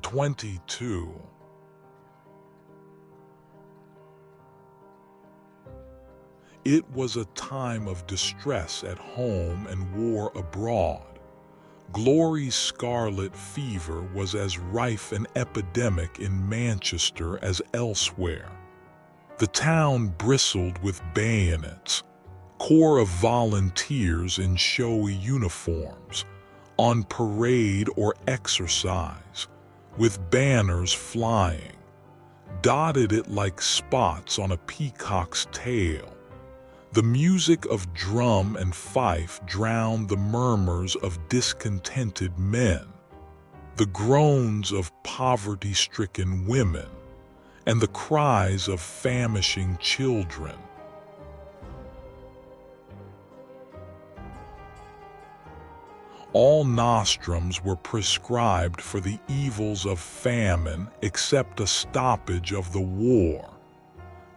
22. It was a time of distress at home and war abroad. Glory's scarlet fever was as rife an epidemic in Manchester as elsewhere. The town bristled with bayonets, corps of volunteers in showy uniforms, on parade or exercise, with banners flying, dotted it like spots on a peacock's tail. The music of drum and fife drowned the murmurs of discontented men, the groans of poverty-stricken women, and the cries of famishing children. All nostrums were prescribed for the evils of famine except a stoppage of the war.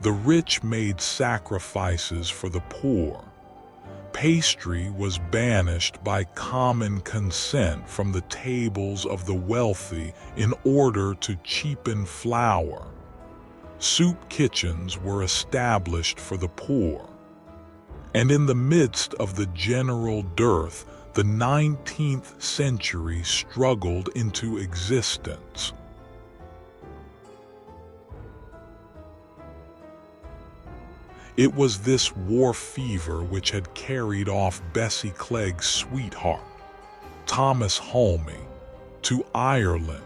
The rich made sacrifices for the poor. Pastry was banished by common consent from the tables of the wealthy in order to cheapen flour. Soup kitchens were established for the poor. And in the midst of the general dearth, the 19th century struggled into existence. It was this war fever which had carried off Bessie Clegg's sweetheart, Thomas Hulme, to Ireland.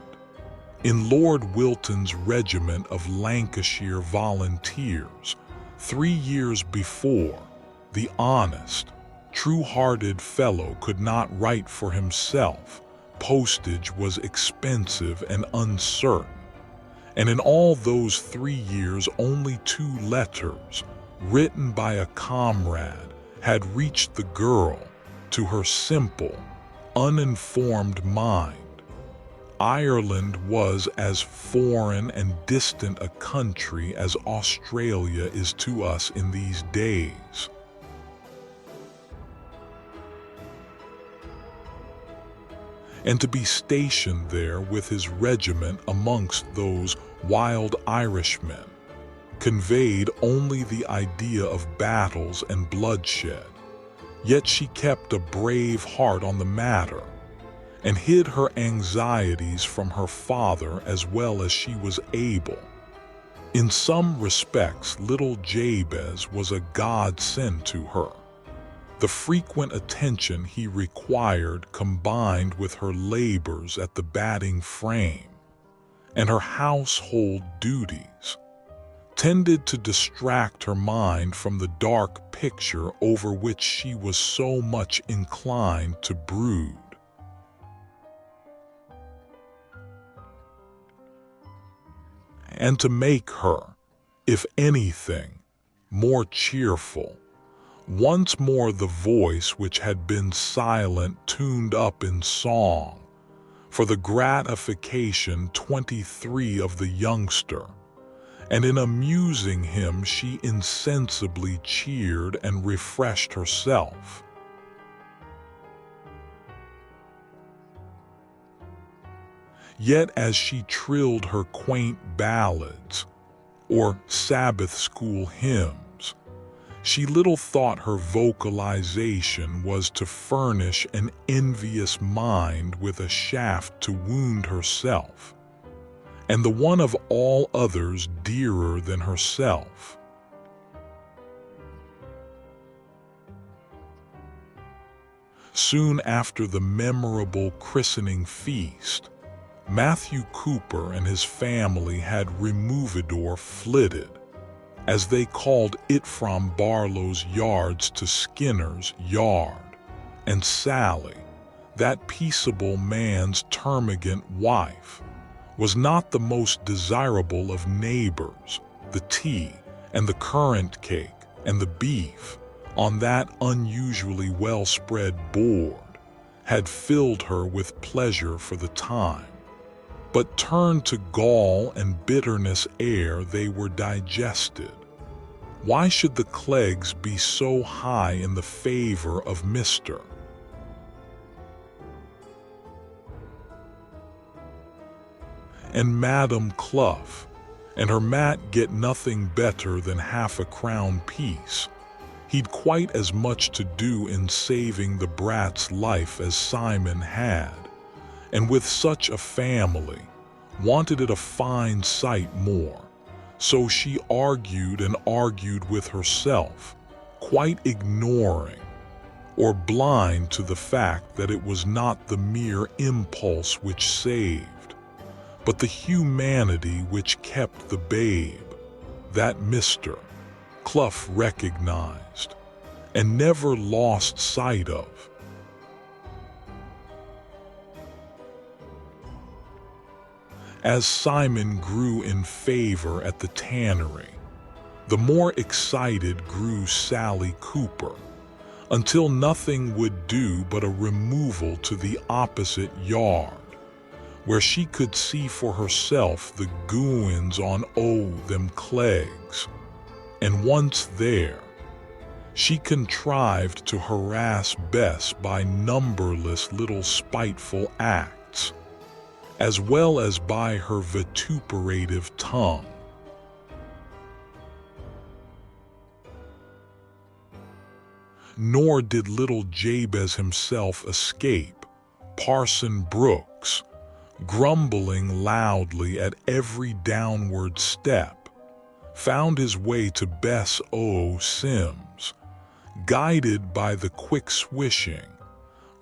In Lord Wilton's regiment of Lancashire Volunteers, 3 years before, the honest, true-hearted fellow could not write for himself. Postage was expensive and uncertain. And in all those 3 years, only 2 letters, written by a comrade, had reached the girl, to her simple, uninformed mind. Ireland was as foreign and distant a country as Australia is to us in these days. And to be stationed there with his regiment amongst those wild Irishmen conveyed only the idea of battles and bloodshed. Yet she kept a brave heart on the matter, and hid her anxieties from her father as well as she was able. In some respects, little Jabez was a godsend to her. The frequent attention he required, combined with her labors at the batting frame and her household duties, tended to distract her mind from the dark picture over which she was so much inclined to brood. And to make her, if anything, more cheerful, once more the voice which had been silent tuned up in song, for the gratification 23 of the youngster, and in amusing him she insensibly cheered and refreshed herself. Yet as she trilled her quaint ballads, or Sabbath school hymns, she little thought her vocalization was to furnish an envious mind with a shaft to wound herself, and the one of all others dearer than herself. Soon after the memorable christening feast, Matthew Cooper and his family had removedor flitted, as they called it, from Barlow's yards to Skinner's yard, and Sally, that peaceable man's termagant wife, was not the most desirable of neighbors. The tea and the currant cake and the beef on that unusually well-spread board had filled her with pleasure for the time, but turned to gall and bitterness ere they were digested. Why should the Cleggs be so high in the favor of Mr. and Madame Clough and her Mat get nothing better than half a crown piece. He'd quite as much to do in saving the brat's life as Simon had, and with such a family, wanted it a fine sight more. So she argued and argued with herself, quite ignoring or blind to the fact that it was not the mere impulse which saved, but the humanity which kept the babe, that Mr. Clough recognized and never lost sight of. As Simon grew in favor at the tannery, the more excited grew Sally Cooper, until nothing would do but a removal to the opposite yard, where she could see for herself the goings on them Cleggs, and once there, she contrived to harass Bess by numberless little spiteful acts, as well as by her vituperative tongue. Nor did little Jabez himself escape. Parson Brooks, grumbling loudly at every downward step, found his way to Bess Sims, guided by the quick swishing,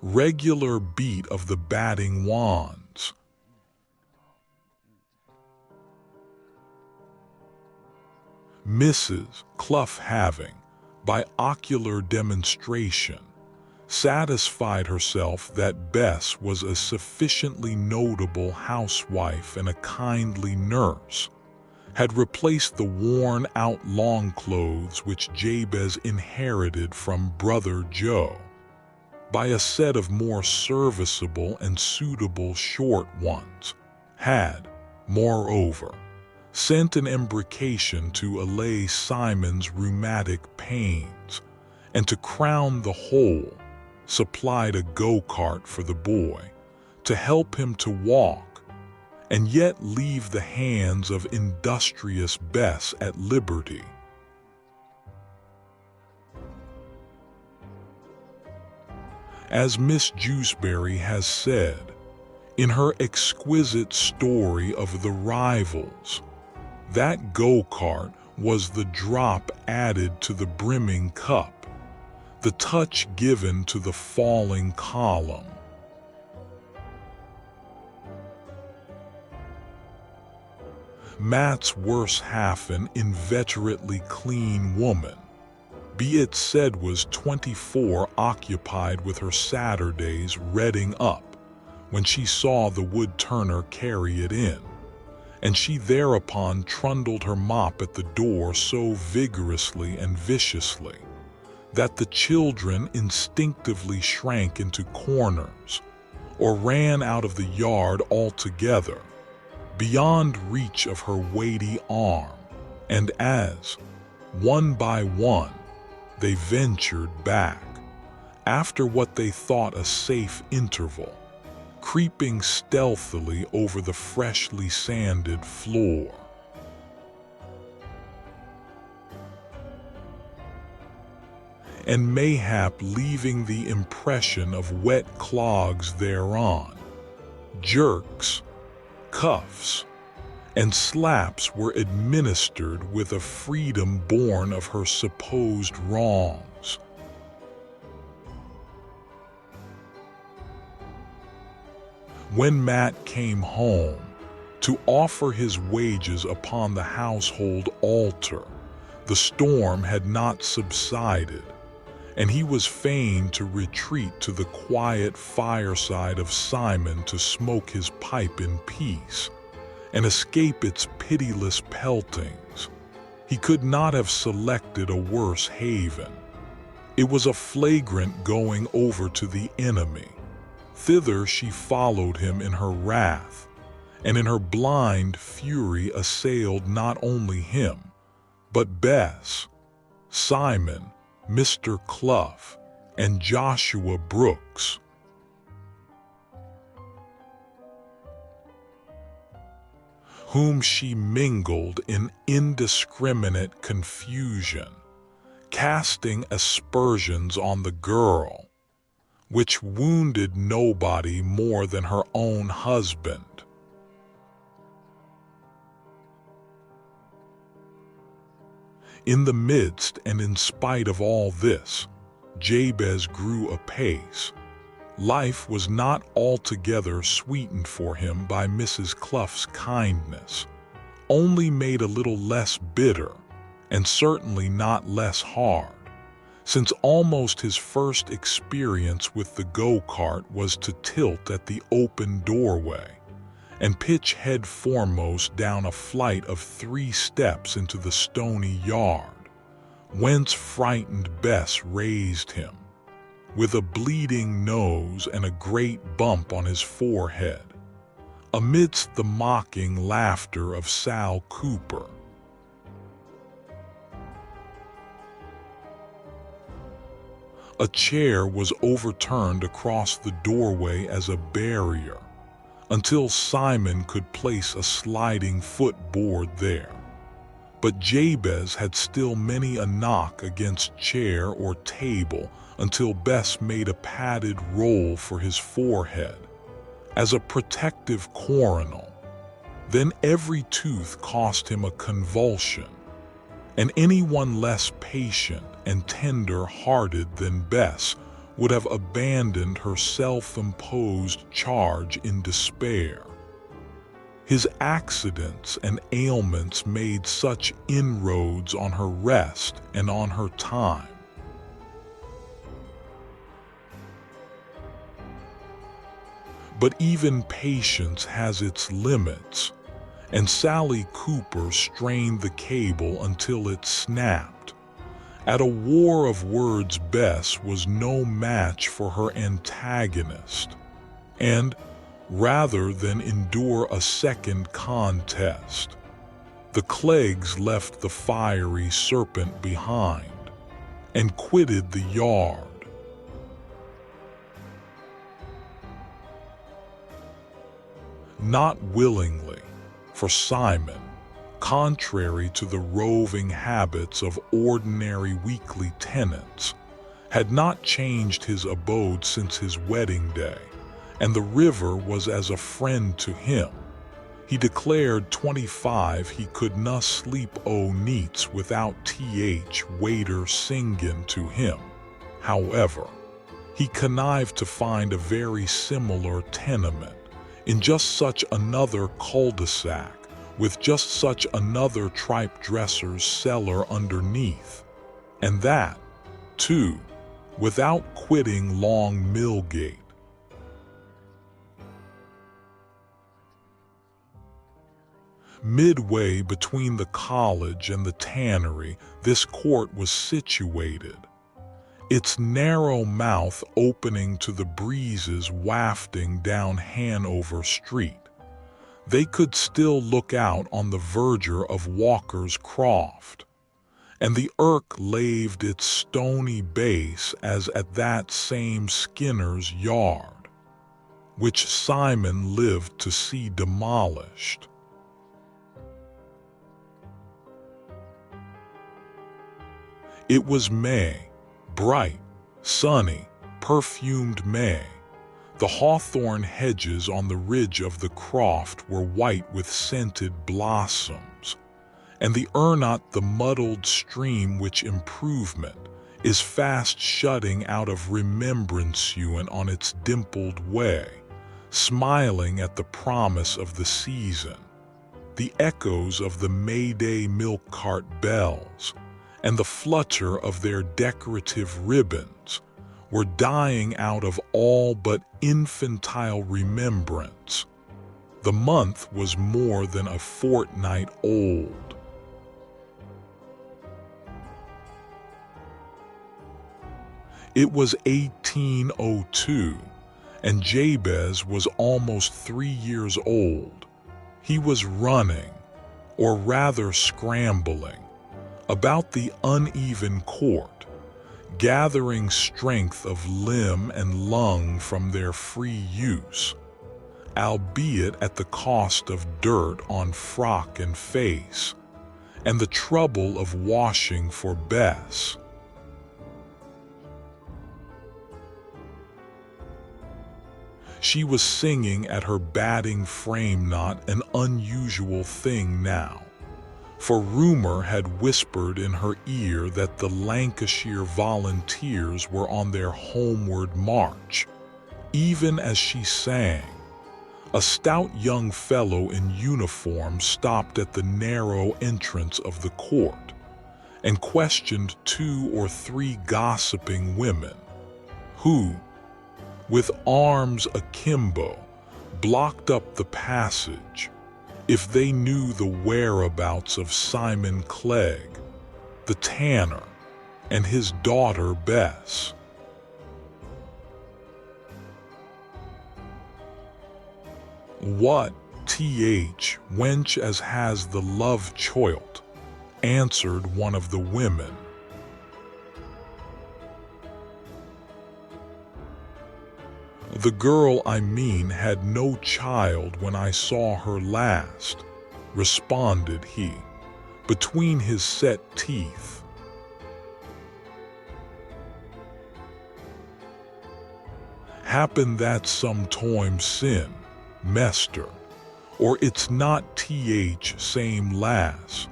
regular beat of the batting wands. Mrs. Clough having, by ocular demonstration, satisfied herself that Bess was a sufficiently notable housewife and a kindly nurse, had replaced the worn-out long clothes which Jabez inherited from brother Joe by a set of more serviceable and suitable short ones, had, moreover, sent an embrocation to allay Simon's rheumatic pains, and to crown the whole, supplied a go-cart for the boy, to help him to walk, and yet leave the hands of industrious Bess at liberty. As Miss Jewsbury has said, in her exquisite story of the Rivals, that go-kart was the drop added to the brimming cup, the touch given to the falling column. Mat's worse half an inveterately clean woman, be it said, was 24, occupied with her Saturdays redding up when she saw the wood-turner carry it in, and she thereupon trundled her mop at the door so vigorously and viciously that the children instinctively shrank into corners or ran out of the yard altogether, beyond reach of her weighty arm, and as, one by one, they ventured back, after what they thought a safe interval, creeping stealthily over the freshly sanded floor. And mayhap leaving the impression of wet clogs thereon, jerks, cuffs, and slaps were administered with a freedom born of her supposed wrongs. When Mat came home to offer his wages upon the household altar, the storm had not subsided, and he was fain to retreat to the quiet fireside of Simon to smoke his pipe in peace and escape its pitiless peltings. He could not have selected a worse haven. It was a flagrant going over to the enemy. Thither she followed him in her wrath, and in her blind fury assailed not only him, but Bess, Simon, Mr. Clough, and Joshua Brooks. whom she mingled in indiscriminate confusion, casting aspersions on the girl, which wounded nobody more than her own husband. In the midst and in spite of all this, Jabez grew apace. Life was not altogether sweetened for him by Mrs. Clough's kindness, only made a little less bitter, and certainly not less hard, since almost his first experience with the go-kart was to tilt at the open doorway and pitch head foremost down a flight of 3 steps into the stony yard, whence frightened Bess raised him, with a bleeding nose and a great bump on his forehead, amidst the mocking laughter of Sal Cooper. A chair was overturned across the doorway as a barrier, until Simon could place a sliding footboard there. But Jabez had still many a knock against chair or table until Bess made a padded roll for his forehead, as a protective coronal. Then every tooth cost him a convulsion, and anyone less patient and tender-hearted than Bess would have abandoned her self-imposed charge in despair. His accidents and ailments made such inroads on her rest and on her time. But even patience has its limits, and Sally Cooper strained the cable until it snapped. At a war of words, Bess was no match for her antagonist, and, rather than endure a second contest, the Cleggs left the fiery serpent behind and quitted the yard. Not willingly, for Simon, contrary to the roving habits of ordinary weekly tenants, had not changed his abode since his wedding day, and the river was as a friend to him. He declared 25 he could na sleep o' neets without waiter singin' to him. However, he connived to find a very similar tenement in just such another cul-de-sac, with just such another tripe dresser's cellar underneath, and that, too, without quitting Long Millgate. Midway between the college and the tannery, this court was situated, its narrow mouth opening to the breezes wafting down Hanover Street. They could still look out on the verdure of Walker's Croft, and the Irk laved its stony base as at that same Skinner's Yard, which Simon lived to see demolished. It was May, bright, sunny, perfumed May. The hawthorn hedges on the ridge of the croft were white with scented blossoms, and the Ernot, the muddled stream which improvement is fast shutting out of Remembrancewan on its dimpled way, smiling at the promise of the season. The echoes of the May-Day milk cart bells and the flutter of their decorative ribbons were dying out of all but infantile remembrance. The month was more than a fortnight old. It was 1802, and Jabez was almost 3 years old. He was running, or rather scrambling, about the uneven court, gathering strength of limb and lung from their free use, albeit at the cost of dirt on frock and face, and the trouble of washing for Bess. She was singing at her batting frame, not an unusual thing now, for rumor had whispered in her ear that the Lancashire Volunteers were on their homeward march. Even as she sang, a stout young fellow in uniform stopped at the narrow entrance of the court and questioned 2 or 3 gossiping women who, with arms akimbo, blocked up the passage, if they knew the whereabouts of Simon Clegg, the tanner, and his daughter Bess. "What, wench as has the love choilt," answered one of the women. "The girl I mean had no child when I saw her last," responded he, between his set teeth. "Happen that's some time sin, Mester, or it's not same lass.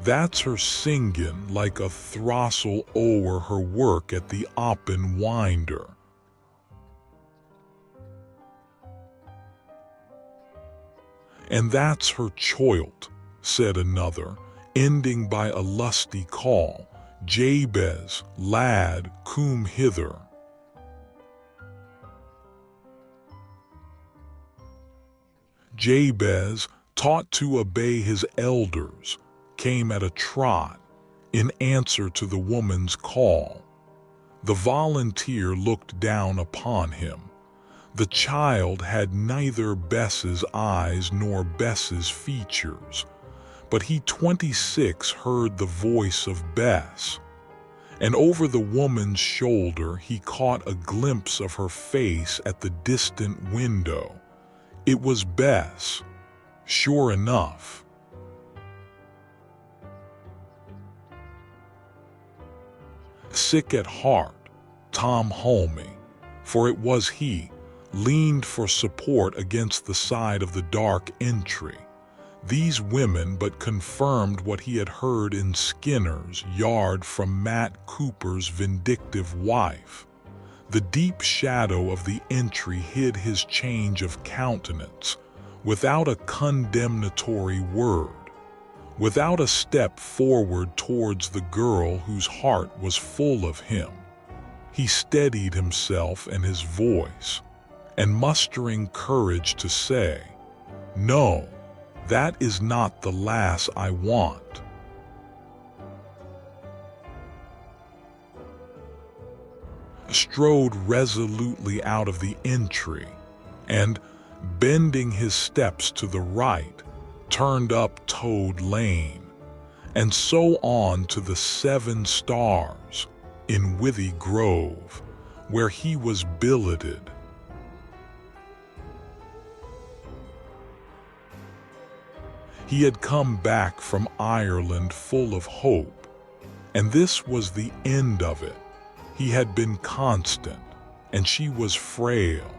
That's her singin' like a throstle o'er her work at the oppen winder." "And that's her choilt," said another, ending by a lusty call, "Jabez, lad, come hither." Jabez, taught to obey his elders, came at a trot in answer to the woman's call. The volunteer looked down upon him. The child had neither Bess's eyes nor Bess's features, but he 26 heard the voice of Bess, and over the woman's shoulder he caught a glimpse of her face at the distant window. It was Bess, sure enough. Sick at heart, Tom Holme, for it was he, leaned for support against the side of the dark entry. These women but confirmed what he had heard in Skinner's yard from Matt Cooper's vindictive wife. The deep shadow of the entry hid his change of countenance, without a condemnatory word, without a step forward towards the girl whose heart was full of him. He steadied himself and his voice, and mustering courage to say, "No, that is not the lass I want," strode resolutely out of the entry, and, bending his steps to the right, turned up Toad Lane, and so on to the 7 Stars in Withy Grove, where he was billeted. He had come back from Ireland full of hope, and this was the end of it. He had been constant, and she was frail.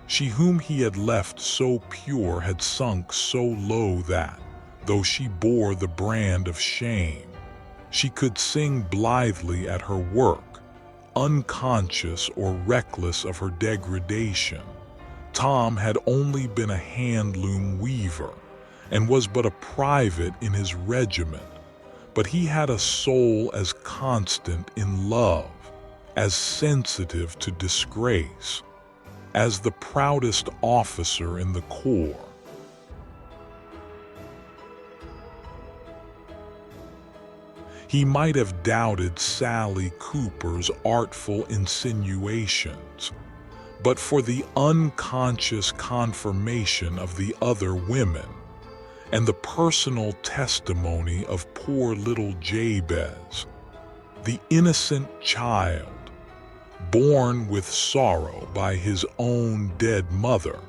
She whom he had left so pure had sunk so low that, though she bore the brand of shame, she could sing blithely at her work, unconscious or reckless of her degradation. Tom had only been a hand-loom weaver, and was but a private in his regiment, but he had a soul as constant in love, as sensitive to disgrace, as the proudest officer in the corps. He might have doubted Sally Cooper's artful insinuations, but for the unconscious confirmation of the other women, and the personal testimony of poor little Jabez, the innocent child, born with sorrow by his own dead mother,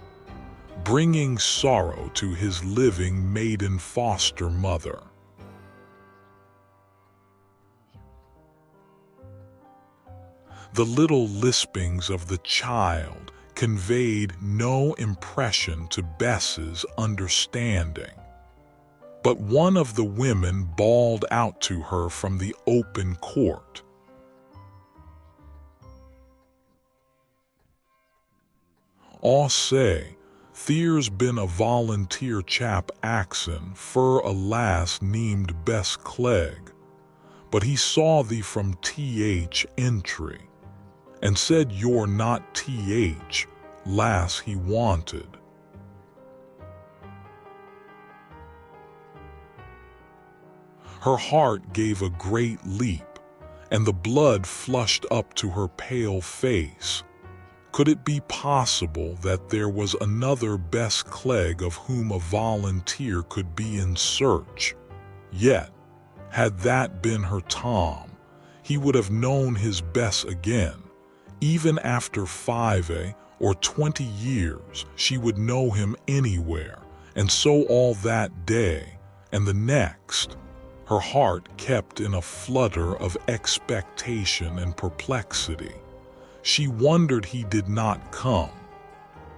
bringing sorrow to his living maiden foster mother. The little lispings of the child conveyed no impression to Bess's understanding. But one of the women bawled out to her from the open court, "Aw say, there's been a volunteer chap axin for a lass named Bess Clegg, but he saw thee from th entry, and said you're not th lass he wanted." Her heart gave a great leap, and the blood flushed up to her pale face. Could it be possible that there was another Bess Clegg of whom a volunteer could be in search? Yet, had that been her Tom, he would have known his Bess again. Even after 5 or 20 years, she would know him anywhere, and so all that day and the next. Her heart kept in a flutter of expectation and perplexity. She wondered he did not come.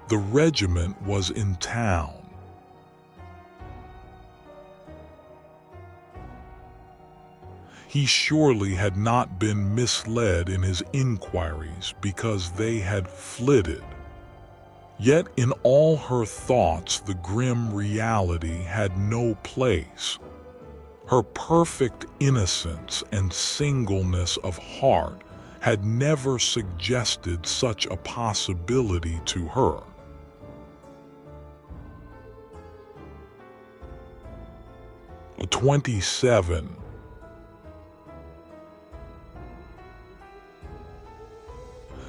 The regiment was in town. He surely had not been misled in his inquiries because they had flitted. Yet in all her thoughts the grim reality had no place. Her perfect innocence and singleness of heart had never suggested such a possibility to her. A 27.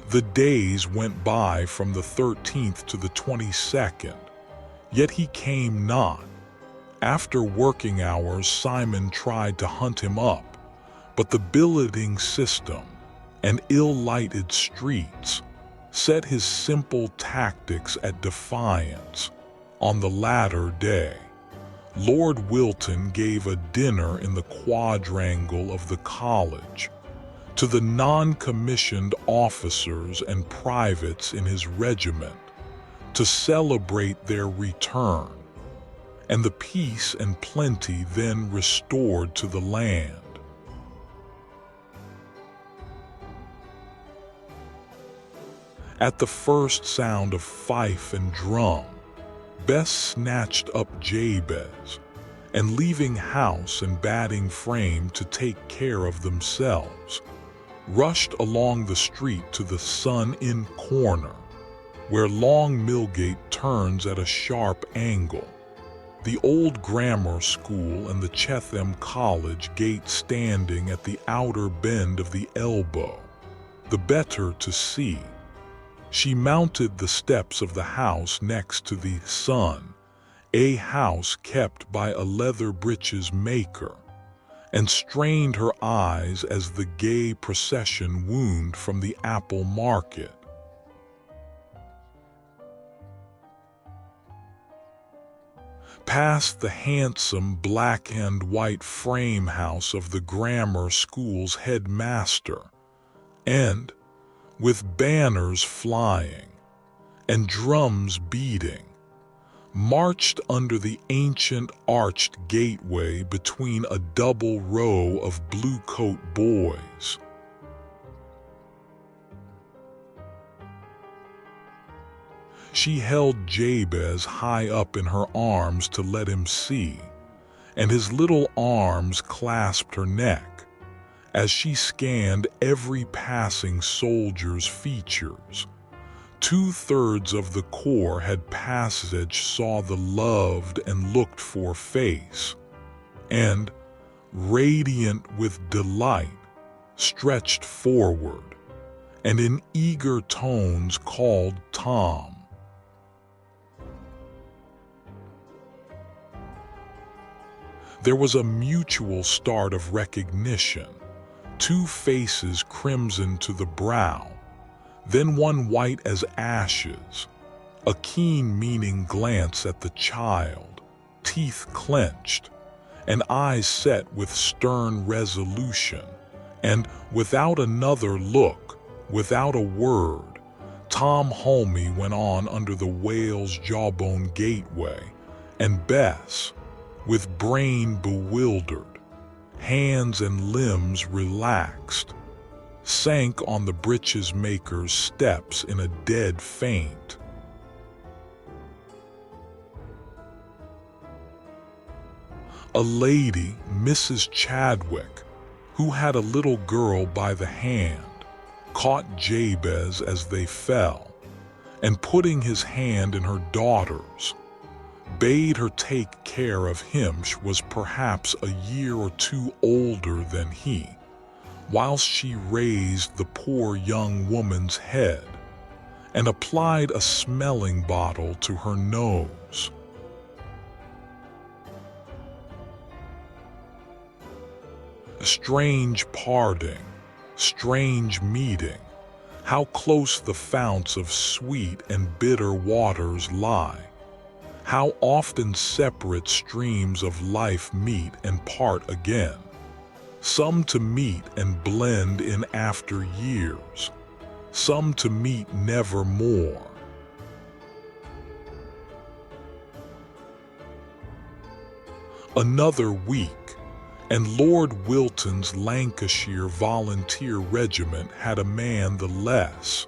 The days went by from the 13th to the 22nd, yet he came not. After working hours, Simon tried to hunt him up, but the billeting system and ill-lighted streets set his simple tactics at defiance. On the latter day, Lord Wilton gave a dinner in the quadrangle of the college to the non-commissioned officers and privates in his regiment to celebrate their return, and the peace and plenty then restored to the land. At the first sound of fife and drum, Bess snatched up Jabez, and leaving house and batting frame to take care of themselves, rushed along the street to the Sun-Inn corner, where Long Millgate turns at a sharp angle, the old grammar school and the Chetham College gate standing at the outer bend of the elbow, the better to see. She mounted the steps of the house next to the Sun, a house kept by a leather breeches maker, and strained her eyes as the gay procession wound from the apple market. Past the handsome black and white frame house of the grammar school's headmaster, and, with banners flying and drums beating, marched under the ancient arched gateway between a double row of blue-coat boys. She held Jabez high up in her arms to let him see, and his little arms clasped her neck as she scanned every passing soldier's features. 2/3 of the corps had passage saw the loved and looked for face, and, radiant with delight, stretched forward, and in eager tones called Tom. There was a mutual start of recognition, 2 faces crimson to the brow, then one white as ashes, a keen meaning glance at the child, teeth clenched, and eyes set with stern resolution, and without another look, without a word, Tom Holme went on under the whale's jawbone gateway, and Bess, with brain bewildered, hands and limbs relaxed, sank on the breeches maker's steps in a dead faint. A lady, Mrs. Chadwick, who had a little girl by the hand, caught Jabez as they fell, and putting his hand in her daughter's, bade her take care of him. She was perhaps a year or two older than he, whilst she raised the poor young woman's head and applied a smelling bottle to her nose. A strange parting, strange meeting, how close the founts of sweet and bitter waters lie, how often separate streams of life meet and part again, some to meet and blend in after years, some to meet never more. Another week, and Lord Wilton's Lancashire Volunteer Regiment had a man the less.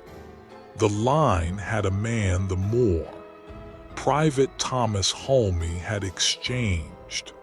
The line had a man the more. Private Thomas Holme had exchanged.